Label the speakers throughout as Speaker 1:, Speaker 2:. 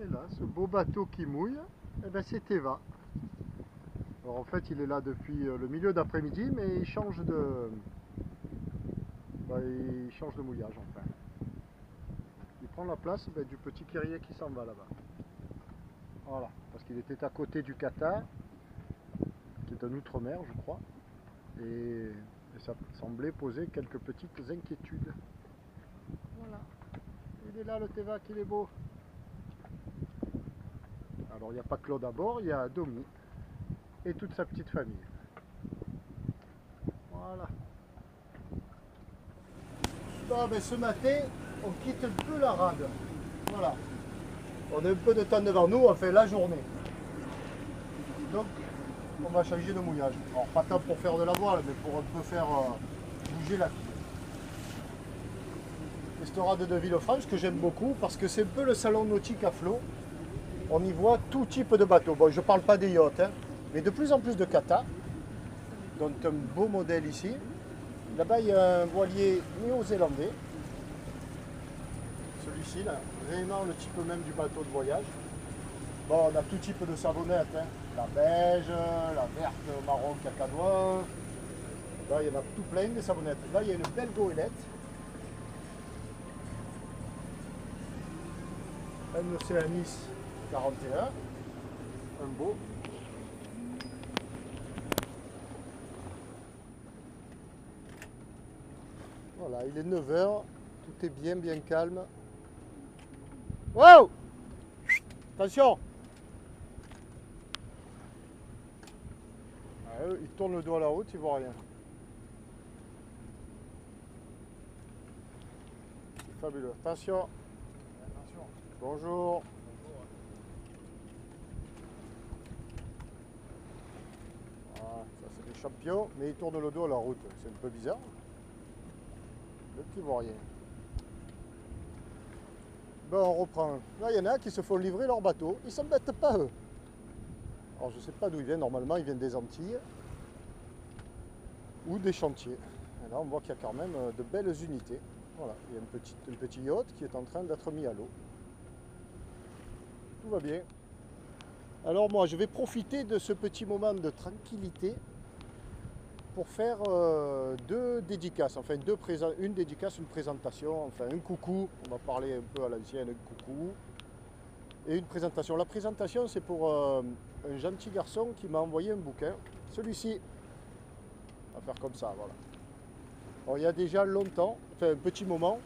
Speaker 1: Et là, ce beau bateau qui mouille, eh ben c'est Teva. Alors en fait, il est là depuis le milieu d'après-midi, mais il change de mouillage enfin. Il prend la place du petit Kyrie qui s'en va là-bas. Voilà, parce qu'il était à côté du Qatar, qui est un outre-mer, je crois, et ça semblait poser quelques petites inquiétudes. Voilà, il est là le Teva, qu'il est beau. Alors il n'y a pas Claude à bord, il y a Domi et toute sa petite famille. Voilà. Bon, ben, ce matin, on quitte un peu la rade. Voilà. On a un peu de temps devant nous, on fait la journée. Donc, on va changer de mouillage. Alors, pas tant pour faire de la voile, mais pour un peu faire bouger la quille. L'estorade de Villefranche, que j'aime beaucoup, parce que c'est un peu le salon nautique à flot. On y voit tout type de bateaux. Bon, je ne parle pas des yachts, hein, mais de plus en plus de kata. Donc, un beau modèle ici. Là-bas, il y a un voilier néo-zélandais. Celui-ci, là, vraiment le type même du bateau de voyage. Bon, on a tout type de savonnettes, hein. La beige, la verte, marron, cacadois. Là, il y en a tout plein des savonnettes. Là, il y a une belle goélette. Un Océanis 41. Un beau. Voilà, il est 9 h, tout est bien calme. Wow! Attention! Ah, eux, ils tournent le dos à la route, ils voient rien. C'est fabuleux. Attention! Attention. Bonjour! Voilà, ça c'est des champions, mais ils tournent le dos à la route. C'est un peu bizarre. Le petit voirien. Bon, on reprend. Là, il y en a qui se font livrer leur bateau. Ils ne s'embêtent pas, eux. Alors, je ne sais pas d'où ils viennent. Normalement, ils viennent des Antilles ou des chantiers. Et là, on voit qu'il y a quand même de belles unités. Voilà, il y a un petit yacht qui est en train d'être mis à l'eau. Tout va bien. Alors, moi, je vais profiter de ce petit moment de tranquillité pour faire deux dédicaces, enfin une dédicace, une présentation, enfin un coucou, on va parler un peu à l'ancienne, un coucou, et une présentation. La présentation, c'est pour un gentil garçon qui m'a envoyé un bouquin, celui-ci, on va faire comme ça, voilà. Alors, il y a déjà longtemps, enfin un petit moment,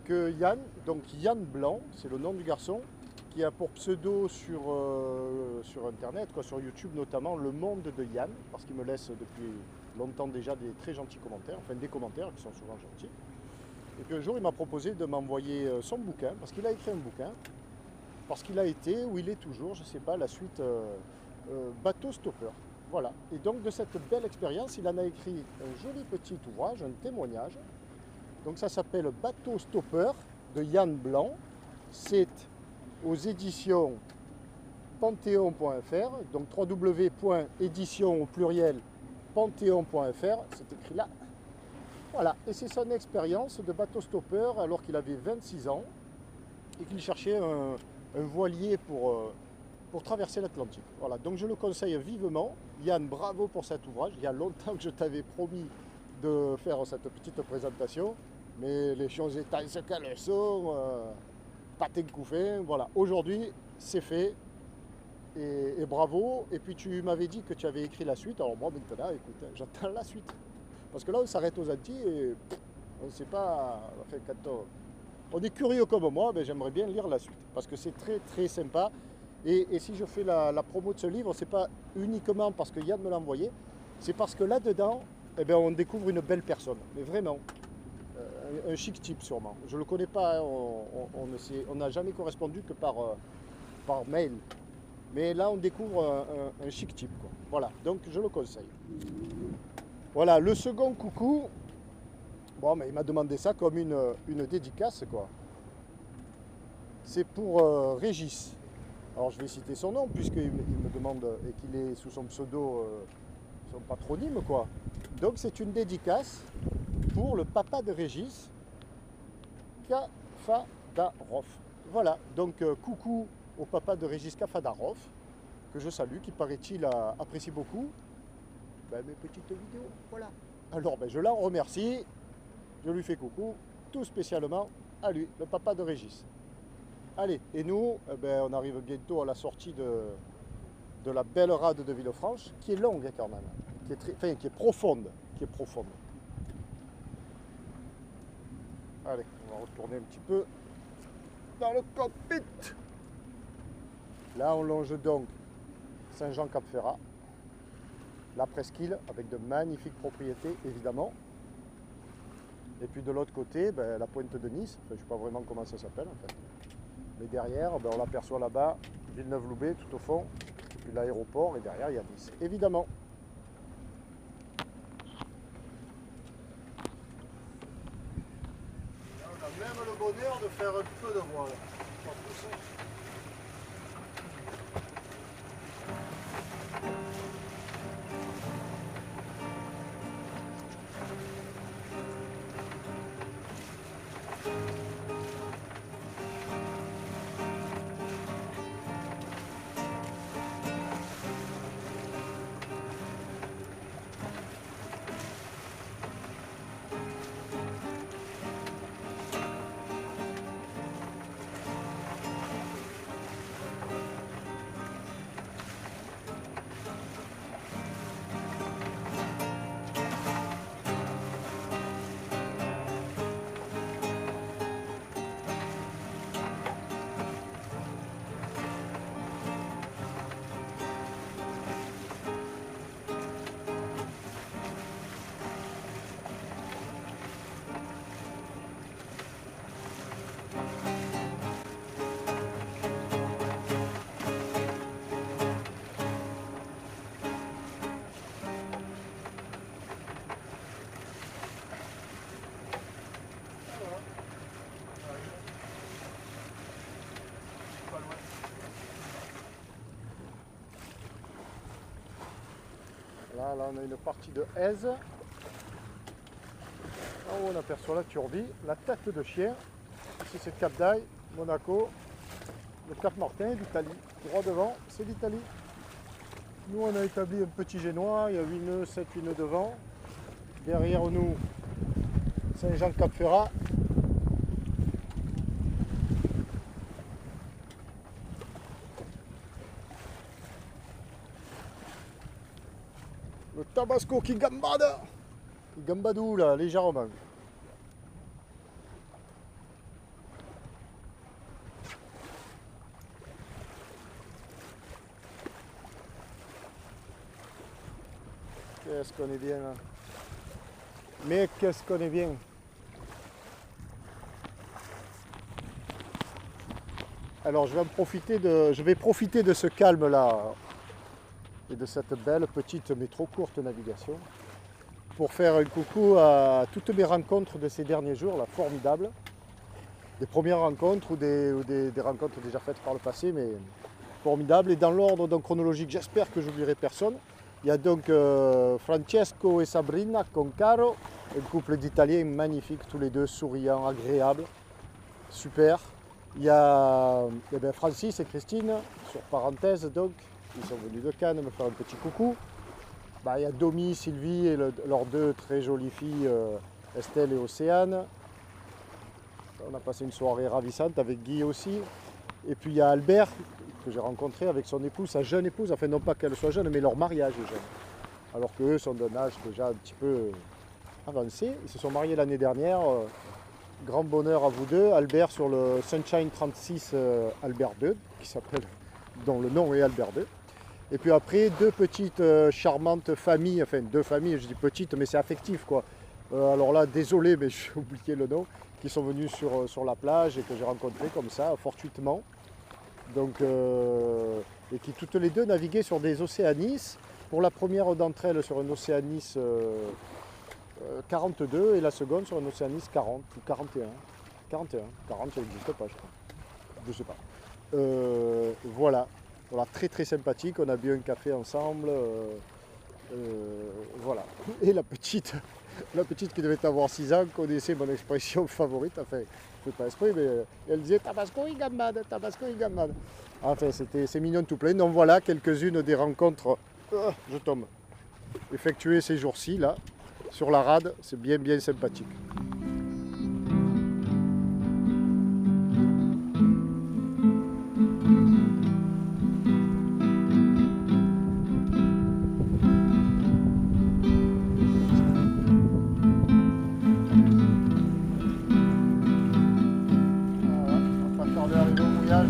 Speaker 1: que Yann, donc Yann Blanc, c'est le nom du garçon, qui a pour pseudo sur internet, sur YouTube notamment, Le Monde de Yann, parce qu'il me laisse depuis longtemps déjà des très gentils commentaires, enfin des commentaires qui sont souvent gentils. Et puis un jour il m'a proposé de m'envoyer son bouquin, parce qu'il a écrit un bouquin, parce qu'il a été, ou il est toujours, je ne sais pas, la suite bateau stopper. Voilà. Et donc de cette belle expérience, il en a écrit un joli petit ouvrage, un témoignage. Donc ça s'appelle Bateau stopper de Yann Blanc. C'est aux éditions panthéon.fr, donc www.édition au pluriel panthéon.fr, c'est écrit là. Voilà, et c'est son expérience de bateau stopper alors qu'il avait 26 ans et qu'il cherchait un voilier pour traverser l'Atlantique. Voilà, donc je le conseille vivement. Yann, bravo pour cet ouvrage. Il y a longtemps que je t'avais promis de faire cette petite présentation, mais les choses étant ce qu'elles sont, patin couffin, voilà. Aujourd'hui, c'est fait. Et bravo. Et puis tu m'avais dit que tu avais écrit la suite. Alors moi, maintenant, écoute, j'attends la suite. Parce que là, on s'arrête aux Antilles et on ne sait pas. Enfin, quand on est curieux comme moi, ben, j'aimerais bien lire la suite. Parce que c'est très sympa. Et si je fais la promo de ce livre, c'est pas uniquement parce que Yann me l'a envoyé, c'est parce que là-dedans, eh ben, on découvre une belle personne. Mais vraiment. Un chic type sûrement. Je ne le connais pas, hein, on n'a jamais correspondu que par mail. Mais là on découvre un chic type, quoi. Voilà, donc je le conseille. Voilà, le second coucou, bon mais il m'a demandé ça comme une dédicace, quoi. C'est pour Régis. Alors je vais citer son nom puisqu'il me demande et qu'il est sous son pseudo, son patronyme, quoi. Donc c'est une dédicace pour le papa de Régis, Kafadarov. Voilà, donc coucou au papa de Régis Kafadarov, que je salue, qui paraît-il apprécie beaucoup mes petites vidéos. Voilà. Alors je l'en remercie, je lui fais coucou, tout spécialement à lui, le papa de Régis. Allez, et nous, on arrive bientôt à la sortie de la belle rade de Villefranche, qui est longue quand même, qui est profonde, Allez, on va retourner un petit peu dans le cockpit. Là, on longe donc Saint-Jean-Cap-Ferrat, la presqu'île, avec de magnifiques propriétés, évidemment. Et puis de l'autre côté, la pointe de Nice, je ne sais pas vraiment comment ça s'appelle en fait. Mais derrière, on l'aperçoit là-bas, Villeneuve-Loubet, tout au fond, et puis l'aéroport, et derrière, il y a Nice, évidemment. Là, on a même le bonheur de faire un peu de voile. Là, on a une partie de Aise. En haut, on aperçoit la Turbie, la tête de chien. Ici, c'est le Cap d'Aille, Monaco, le Cap Martin, l'Italie. Droit devant, c'est l'Italie. Nous, on a établi un petit génois, il y a 8 nœuds, 7-8 nœuds devant. Derrière nous, Saint-Jean-Cap-Ferrat. Le Tabasco qui gambade. Il gambadou là, légèrement. Qu'est-ce qu'on est bien là. Mais qu'est-ce qu'on est bien. Alors je vais profiter de ce calme là et de cette belle petite mais trop courte navigation pour faire un coucou à toutes mes rencontres de ces derniers jours là, formidables. Des premières rencontres ou des rencontres déjà faites par le passé, mais formidables. Et dans l'ordre donc chronologique, j'espère que j'oublierai personne. Il y a donc Francesco et Sabrina Concaro, un couple d'Italiens magnifiques, tous les deux souriants, agréables, super. Il y a Francis et Christine, sur parenthèse donc, ils sont venus de Cannes me faire un petit coucou. Il y a Domi, Sylvie et leurs deux très jolies filles, Estelle et Océane. On a passé une soirée ravissante avec Guy aussi. Et puis il y a Albert, que j'ai rencontré avec son épouse, sa jeune épouse, enfin non pas qu'elle soit jeune, mais leur mariage est jeune. Alors qu'eux sont d'un âge déjà un petit peu avancé. Ils se sont mariés l'année dernière. Grand bonheur à vous deux. Albert sur le Sunshine 36 Albert 2, dont le nom est Albert 2. Et puis après, deux petites charmantes familles, enfin deux familles, je dis petites, mais c'est affectif quoi. Alors là, désolé, mais j'ai oublié le nom, qui sont venus sur la plage et que j'ai rencontrés comme ça, fortuitement. Donc, et qui toutes les deux naviguaient sur des Océanis. Pour la première d'entre elles sur un Océanis 42 et la seconde sur un Océanis 40 ou 41. 41, 40 ça n'existe pas je crois. Je sais pas. Voilà, très très sympathique, on a bu un café ensemble. Voilà. Et la petite La petite qui devait avoir 6 ans connaissait mon expression favorite, enfin, je ne fais pas exprès, mais elle disait Tabasco y gambade, Tabasco y gambade. Enfin, c'est mignon tout plein. Donc voilà quelques-unes des rencontres, je tombe, effectuées ces jours-ci, là, sur la rade, c'est bien sympathique. D'arriver au mouillage.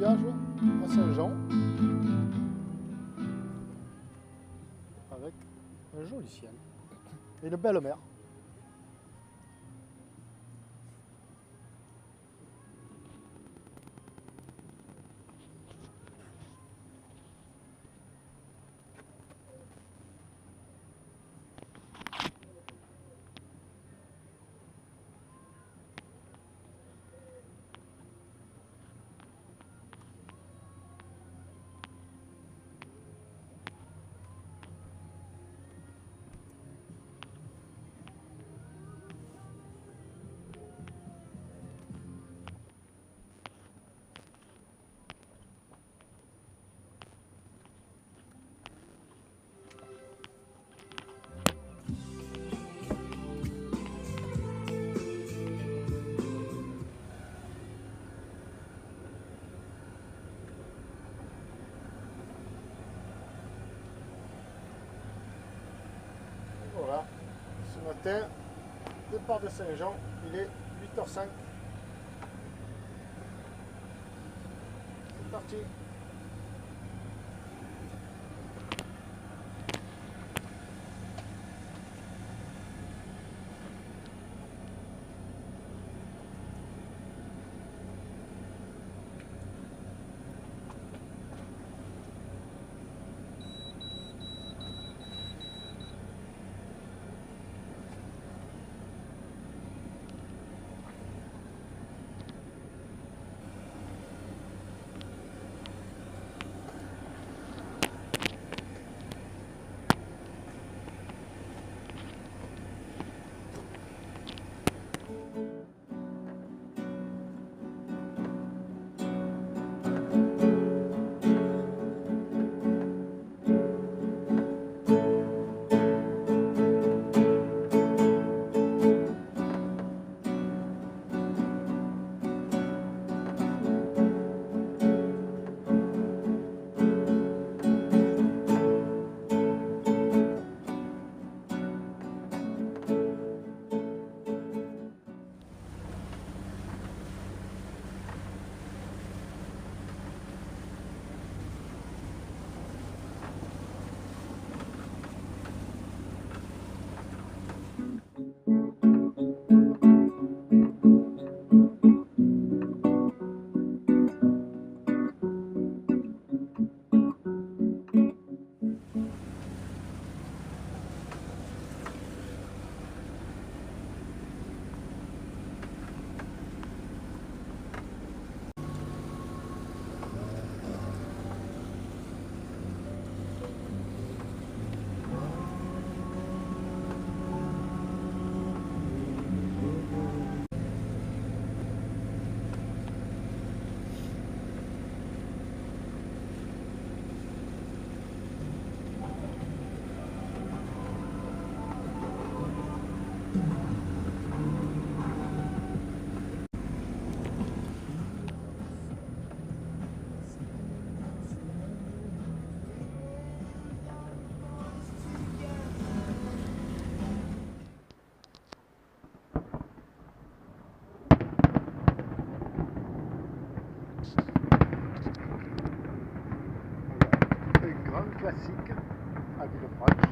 Speaker 1: À Saint-Jean avec un joli ciel et une belle mer. Voilà, ce matin, départ de Saint-Jean, il est 8h05. C'est parti. Un grand classique à Villefranche,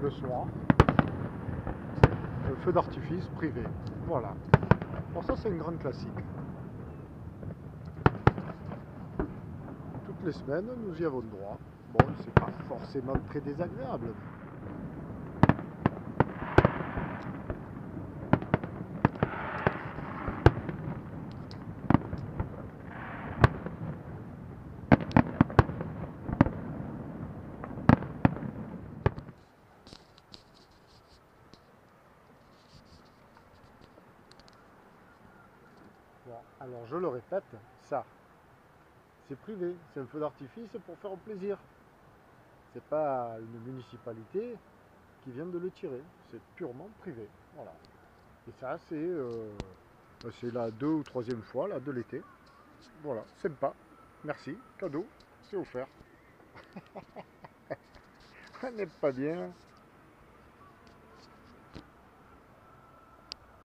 Speaker 1: le soir, un feu d'artifice privé. Voilà. Alors ça c'est un grand classique. Toutes les semaines nous y avons droit. Bon, c'est pas forcément très désagréable. Bon, alors je le répète, ça, c'est privé, c'est un feu d'artifice pour faire plaisir. C'est pas une municipalité qui vient de le tirer, c'est purement privé. Voilà. Et ça, c'est la 2e ou 3e fois là, de l'été. Voilà, sympa. Merci, cadeau, c'est offert. On n'est pas bien.